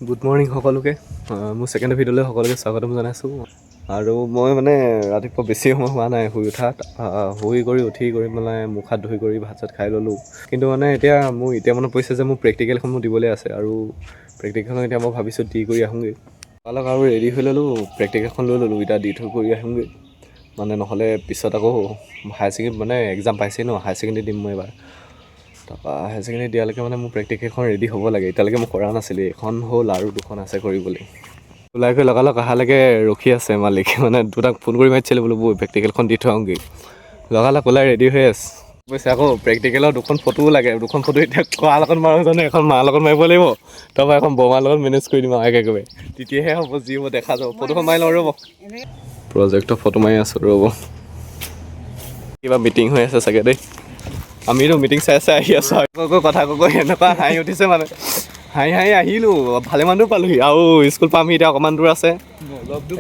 good morning সকলোকে মোৰ second ভিডিঅ'লৈ সকলোকে স্বাগতম জনাইছোঁ আৰু মই মানে ৰাতিপুৱা বেছি সময় হোৱা নাই শুই উঠাত উঠি কৰি মানে মুখ হাত ধুই কৰি ভাত চাত খাই ল'লোঁ কিন্তু মানে এতিয়া মনত পৰিছে যে মোৰ প্ৰেক্টিকেলখন মোৰ দিবলৈ আছে আৰু প্ৰেক্টিকেলখন এতিয়া মই ভাবিছোঁ দি কৰি আহোঁগৈ অলপ আৰু ৰেডি হৈ ল'লোঁ প্ৰেক্টিকেলখন লৈ ল'লোঁ এতিয়া দি থৈ কৰি আহোঁগৈ মানে নহ'লে পিছত আকৌ হায়াৰ ছেকেণ্ডেৰী মানে এক্সাম পাইছেই ন হায়াৰ ছেকেণ্ডেৰী দিম মই এবাৰ তাৰপৰা হায়াৰ ছেকেণ্ডেৰী দিয়ালৈকে মানে মোৰ প্ৰেক্টিকেলখন ৰেডি হ'ব লাগে এতিয়ালৈকে মই কৰা নাছিলোঁ এখন হ'ল আৰু দুখন আছে কৰিবলৈ ওলাই গৈ লগালগ অহালৈকে ৰখি আছে মালিক মানে দুটাক ফোন কৰি মাতিছিলোঁ বোলো বৈ প্ৰেক্টিকেলখন দি থৈ আহোঁগৈ লগালগ ওলাই ৰেডি হৈ আছে কৈছে আকৌ প্ৰেক্টিকেলৰ দুখন ফটোও লাগে দুখন ফটো এতিয়া কাৰ লগত মাৰোঁ জানো এখন মাৰ লগত মাৰিব লাগিব তাৰপৰা এখন বৰমাৰ লগত মেনেজ কৰি দিম আৰু একেবাৰে তেতিয়াহে হ'ব যি হ'ব দেখা যাব ফটোখন মাৰি লওঁ ৰ'ব প্ৰজেক্টৰ ফটো মাৰি আছোঁ ৰ'ব কিবা মিটিং হৈ আছে চাগে দেই আমিতো মিটিং চাই আহি আছোঁ আকৌ কথা এনেকুৱা হাঁহি উঠিছে মানে হাঁহি আহিলোঁ ভালেমানটো পালোঁহি আৰু স্কুল পামহি এতিয়া অকণমান দূৰ আছে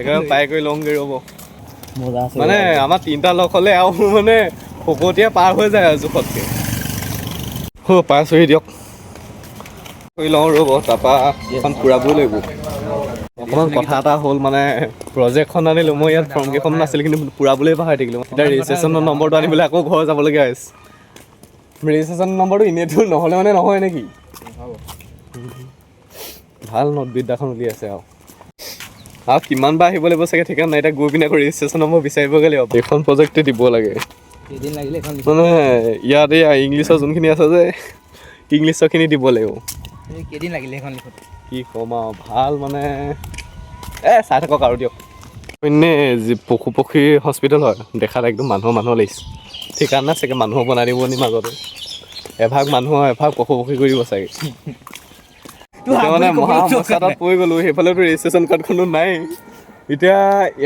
একেবাৰে পাই কৰি লওঁগৈ ৰ'ব মানে আমাৰ তিনিটা লগ হ'লে আৰু মানে ফকতীয়া পাৰ হৈ যায় আৰু জোখতকৈ পাইছোঁহি দিয়ক কৰি লওঁ ৰ'ব তাৰপৰা এখন ফুৰাবই লাগিব অকণমান কথা এটা হ'ল মানে প্ৰজেক্টখন আনিলোঁ মই ইয়াত ফৰ্মকেইখন নাছিলে কিন্তু ফুৰাবলৈ পাহৰি থাকিলোঁ এতিয়া ৰেজিষ্ট্ৰেশ্যনৰ নম্বৰটো আনিবলৈ আকৌ ঘৰ যাবলগীয়া হৈছে ৰেজিষ্ট্ৰেশ্যন নম্বৰটো এনেইতো নহ'লে মানে নহয় নেকি ভাল নোটবিদ্যাখন উলিয়াইছে আৰু কিমান বাৰ আহিব লাগিব চাগে ঠিকান নাই এতিয়া গৈ পিনে আকৌ ৰেজিষ্ট্ৰেশ্যন নম্বৰ বিচাৰিবগৈ লাগিব এইখন প্ৰজেক্টে দিব লাগে মানে ইয়াত এই ইংলিছৰ যোনখিনি আছে যে ইংলিছৰখিনি দিব লাগিব কেইদিন লাগিলে সেইখন লিখোঁতে কি ক'ম আৰু ভাল মানে চাই থাকক আৰু দিয়ক এনেই যি পশু হস্পিটেল হয় দেখাত একদম মানুহ লাগিছে ঠিকানা চাগে মানুহ বনাই দিব নি মাজতে এভাগ মানুহৰ এভাগ পশু কৰি দিব চাগে মানে মহা সমস্যা এটাত পৰি গ'লোঁ সেইফালেতো ৰেজিষ্ট্ৰেশ্যন কাৰ্ডখনো নাই এতিয়া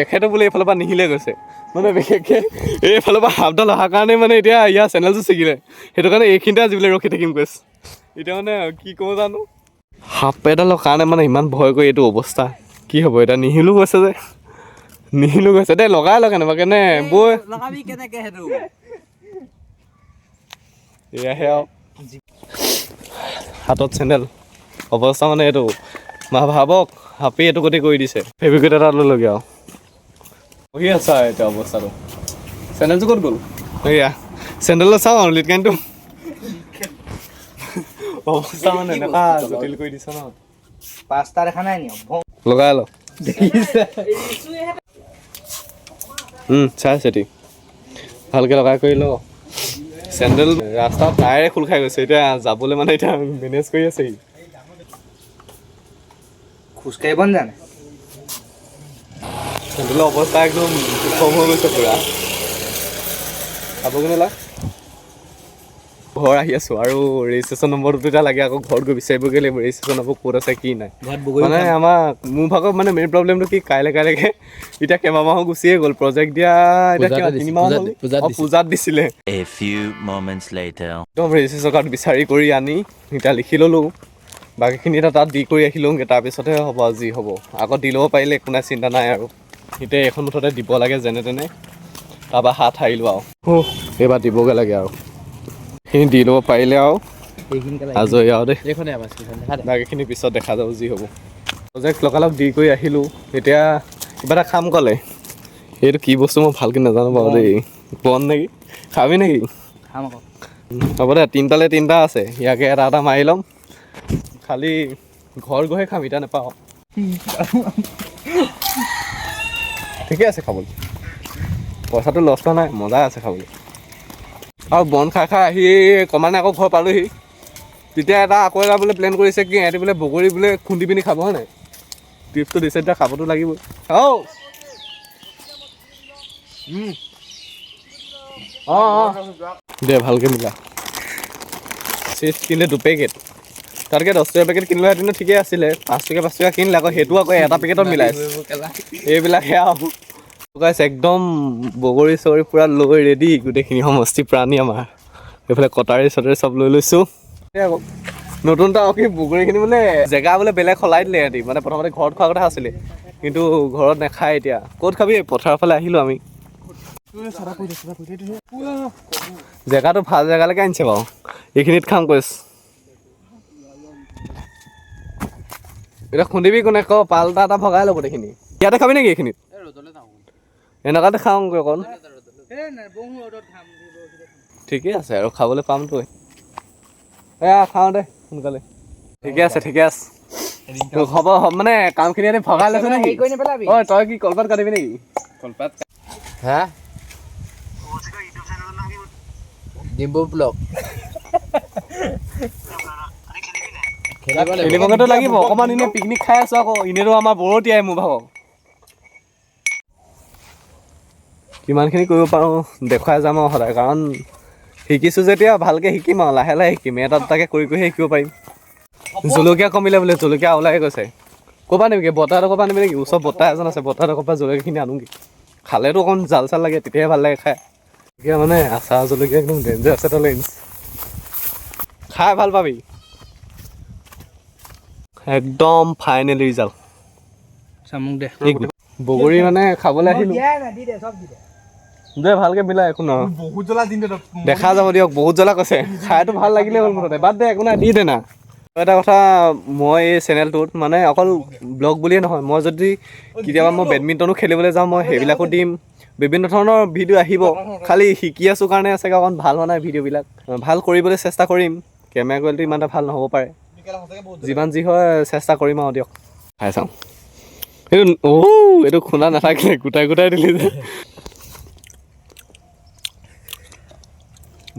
এখেতে বোলে এইফালৰ পৰা নিহিলে গৈছে মানে বিশেষকৈ এইফালৰ পৰা সাপডাল অহাৰ কাৰণে মানে এতিয়া ইয়াৰ চেনেলটো ছিগিলে সেইটো কাৰণে এইখিনিতে আজিবলৈ ৰখি থাকিম কৈছে এতিয়া মানে কি ক'ব জানো সাপ এডালৰ কাৰণে মানে ইমান ভয় কৰি এইটো অৱস্থা কি হ'ব এতিয়া নিহিলো গৈছে দেই লগাই কেনেবাকে নে বৈ এয়াহে আৰু হাতত চেণ্ডেল অৱস্থা মানে এইটো ভাবক হাপি এইটো গতি কৰি দিছে ফেব্ৰিকেট এটা ল'লগৈ আৰু বহি আছা এতিয়া অৱস্থাটো চেণ্ডেলটো ক'ত গ'ল এয়া চেণ্ডেলত চাওঁ আৰু লিটকাইনটো অৱস্থা মানে এনেকুৱা জটিল কৰি দিছে ন পাঁচটা দেখা নাই নি লগাই ল চাই চেতি ভালকৈ লগাই কৰি ল চেণ্ডেল ৰাস্তাত টায়াৰে খোল খাই গৈছে এতিয়া যাবলৈ মানে এতিয়া মেনেজ কৰি আছে খোজকাঢ়িব নাজানে চেণ্ডেলৰ অৱস্থা একদম কম হৈ গৈছে পূৰা খাবগৈ নালাগ ঘৰ আহি আছোঁ আৰু ৰেজিষ্ট্ৰেশ্যন নম্বৰটো এতিয়া লাগে আকৌ ঘৰত গৈ বিচাৰিবগৈ লাগিব ৰেজিষ্ট্ৰেশ্যন নম্বৰ ক'ত আছে কি নাই মানে মোৰ ভাগৰ মানে মেইন প্ৰব্লেমটো কি কাইলৈকে এতিয়া কেইবামাহো গুচিয়ে গ'ল প্ৰজেক্ট দিয়া এতিয়া 3 মাহ হ'ল পূজাত দিছিলে একদম ৰেজিষ্ট্ৰেশ্যন কাৰ্ড বিচাৰি কৰি আনি এতিয়া লিখি ল'লোঁ বাকীখিনি এতিয়া তাত দি কৰি আহিলোঁগৈ তাৰপিছতহে হ'ব আৰু যি হ'ব আকৌ দি ল'ব পাৰিলে একো নাই চিন্তা নাই আৰু এতিয়া এইখন মুঠতে দিব লাগে যেনে তেনে তাৰপৰা হাত সাৰিলোঁ আৰু এইবাৰ দিবগৈ লাগে আৰু সেইখিনি দি ল'ব পাৰিলে আৰু আজৰি আৰু দেই বাকীখিনি পিছত দেখা যাব যি হ'ব প্ৰজেক্ট লগালগ দি কৰি আহিলোঁ এতিয়া কিবা এটা খাম ক'লে এইটো কি বস্তু মই ভালকৈ নাজানো বাৰু দেই বন নেকি খাবি নেকি হ'ব দে 3টালৈ 3টা আছে ইয়াকে এটা মাৰি ল'ম খালি ঘৰ গৈহে খাম এতিয়া নাপাওঁ ঠিকে আছে খাবলৈ পইচাটো লষ্ট নাই মজা আছে খাবলৈ আৰু বন খাই আহি কমানে আকৌ ঘৰ পালোহি তেতিয়া আকৌ এটা বোলে প্লেন কৰিছে কি সিহঁতি বোলে বগৰী বোলে খুন্দি পিনি খাব হয় নাই টিপছটো দিছে এতিয়া খাবতো লাগিবই দে ভালকৈ মিলা চিপছ কিনিলে 2 পেকেট তাতকৈ 10 টকীয়া পেকেট কিনিলে হেঁতেনো ঠিকে আছিলে 5 টকীয়া কিনিলে আকৌ সেইটো আকৌ এটা পেকেটত মিলাইছে এইবিলাকহে আৰু একদম বগৰী চগৰী পূৰা লৈ ৰেডি গোটেইখিনি সমষ্টি প্ৰাণী আমাৰ এইফালে কটাৰী চটাৰী চব লৈ লৈছোঁ আকৌ নতুন এটা কি বগৰীখিনি বোলে জেগা বোলে বেলেগ সলাই দিলে সিহঁতি মানে প্ৰথমতে ঘৰত খোৱাৰ কথা আছিলে কিন্তু ঘৰত নাখায় এতিয়া ক'ত খাবি পথাৰৰ ফালে আহিলোঁ আমি জেগাটো ভাল জেগালৈকে আনিছে বাৰু এইখিনিত খাম কৈছে এতিয়া খুন্দিবি কোনে ক পাল্টা এটা ভগাই ল'ব গোটেইখিনি ইয়াতে খাবি নেকি এইখিনিত এনেকুৱাতে খাওঁ অকণ ঠিকে আছে আৰু খাবলৈ পামতো এয়া খাওঁ দে সোনকালে ঠিকে আছে হ'ব মানে কামখিনি ইয়াতে ভগাই লৈছো নেকি ঐ তই কি কলপাত কাটিবি নেকি কলপাত হা ডিম্বু ব্লক খেলিবগৈতো লাগিব অকণমান এনেই পিকনিক খাই আছো আকৌ এনেইতো আমাৰ বৰতীয়াই মোৰ ভাগৰ কিমানখিনি কৰিব পাৰোঁ দেখুৱাই যাম আৰু সদায় কাৰণ শিকিছোঁ যেতিয়া ভালকৈ শিকিম আৰু লাহে লাহে শিকিম এটা দুটাকৈ কৰি শিকিব পাৰিম জলকীয়া কমিলে বোলে জলকীয়া ওলাই গৈছে ক'ৰপৰা নিবিগে বতাহৰ পৰা নিবি নেকি ওচৰত বতাহ এজন আছে বতাহৰ পৰা জলকীয়াখিনি আনোগৈ খালেতো অকণ জাল চাল লাগে তেতিয়াহে ভাল লাগে খাই এতিয়া মানে আচাৰ জলকীয়া একদম ডেঞ্জাৰ আছে তলে খাই ভাল পাবি একদম ফাইনেল ৰিজাল্ট চামুক দে বগৰী মানে খাবলৈ আহিলোঁ দে ভালকৈ মিলাই একো নহয় বহুত জ্বলা দিন দেখা যাব দিয়ক বহুত জ্বলা কৈছে খাইতো ভাল লাগিলে হ'ল মুঠতে বাদ দে একো নাই দি দে না এটা কথা মই এই চেনেলটোত মানে অকল ব্লগ বুলিয়ে নহয় মই যদি কেতিয়াবা মই বেডমিণ্টনো খেলিবলৈ যাওঁ মই সেইবিলাকো দিম বিভিন্ন ধৰণৰ ভিডিঅ' আহিব খালি শিকি আছোঁ কাৰণে আছে অকণ ভাল হোৱা নাই ভিডিঅ'বিলাক ভাল কৰিবলৈ চেষ্টা কৰিম কেমেৰা কোৱালিটি ইমান এটা ভাল নহ'ব পাৰে যিমান যি হয় চেষ্টা কৰিম আৰু দিয়ক খাই চাওঁ এইটো খুন্দা নাথাকিলে গোটাই গোটাই দিলি যে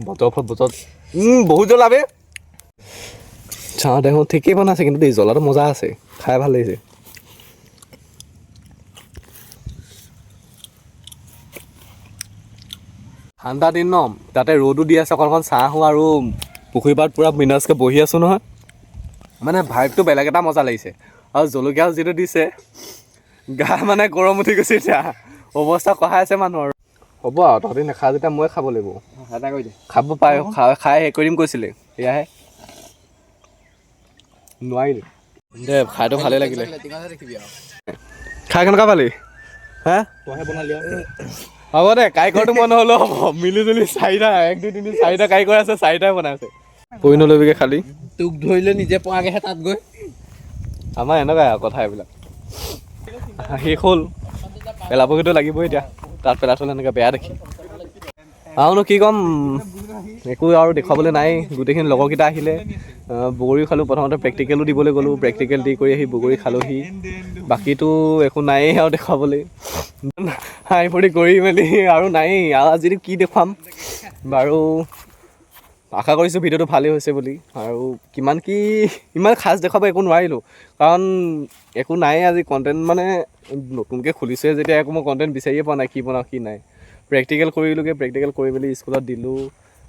বতৰত বহুত জ্বলা বে চাওঁ দেখোন ঠিকেই বনাইছে কিন্তু দেই জ্বলাটো মজা আছে খাই ভাল লাগিছে ঠাণ্ডা দিন ন তাতে ৰ'দো দি আছে অকণ চাহো আৰু পুখুৰী পাৰত পূৰা বিন্দাছকৈ বহি আছোঁ নহয় মানে ভাইবটো বেলেগ এটা মজা লাগিছে আৰু জলকীয়া যিটো দিছে গা মানে গৰম উঠি গৈছে এতিয়া অৱস্থা কঢ়াই আছে মানুহ আৰু হ'ব আৰু তহঁতি নাখা যেতিয়া মই খাব লাগিব এটা কৰি দে খাব পাই খাই হেৰি কৰিম কৈছিলে সেয়াহে নোৱাৰিলে দে খাইটো ভালেই লাগিলে খাই কেনেকুৱা পালি হা তইহে বনালি হ'ব দে কাৰিকৰটো মই নহ'লেও হ'ব মিলি জুলি চাৰিটা 1 2 3 4টা কাৰিকৰ আছে চাৰিটাই বনাইছে পৰি নল'বিগৈ খালি তোক ধৰিলে নিজে পোৱাগৈহে তাত গৈ আমাৰ এনেকুৱাই আৰু কথা এইবিলাক শেষ হ'ল পেলাবগৈতো লাগিবই এতিয়া তাত পেলাই থ'লে এনেকৈ বেয়া দেখি আৰুনো কি ক'ম একো আৰু দেখুৱাবলৈ নাই গোটেইখিনি লগৰকেইটা আহিলে বগৰী খালোঁ প্ৰথমতে প্ৰেক্টিকেলো দিবলৈ গ'লোঁ প্ৰেক্টিকেল দি কৰি আহি বগৰী খালোঁহি বাকীটো একো নায়েই আৰু দেখুৱাবলৈ হাঁহি ফূৰ্তি কৰি মেলি আৰু নায়েই আৰু আজিতো কি দেখুৱাম বাৰু আশা কৰিছোঁ ভিডিঅ'টো ভালেই হৈছে বুলি আৰু ইমান খাচ দেখুৱাব একো নোৱাৰিলোঁ কাৰণ একো নায়েই আজি কণ্টেণ্ট মানে নতুনকৈ খুলিছোঁহে যেতিয়া একো মই কণ্টেণ্ট বিচাৰিয়ে পোৱা নাই কি বনাওঁ কি নাই প্ৰেক্টিকেল কৰিলোঁগৈ প্ৰেক্টিকেল কৰি মেলি স্কুলত দিলোঁ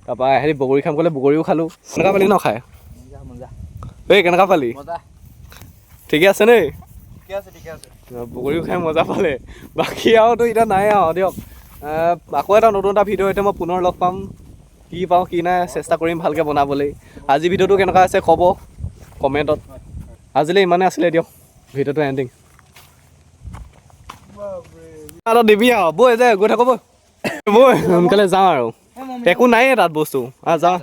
তাৰপৰা হেৰি বগৰী খাম ক'লে বগৰীও খালোঁ কেনেকুৱা পালি ন খাই এই কেনেকুৱা পালি ঠিকে আছে দেই বগৰীও খাই মজা পালে বাকী আৰুতো এতিয়া নাই আৰু দিয়ক আকৌ এটা নতুন এটা ভিডিঅ' সৈতে মই পুনৰ লগ পাম কি পাওঁ কি নাই চেষ্টা কৰিম ভালকৈ বনাবলৈ আজি ভিডিঅ'টো কেনেকুৱা আছে ক'ব কমেণ্টত আজিলৈ ইমানেই আছিলে দিয়ক ভিডিঅ'টো এণ্ডিং আৰু দিবি আৰু বৈ যে গৈ থাকোঁ বৈ সোনকালে যাওঁ আৰু একো নাইয়ে তাত বস্তু যাওঁ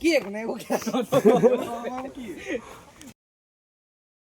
কি একো নাই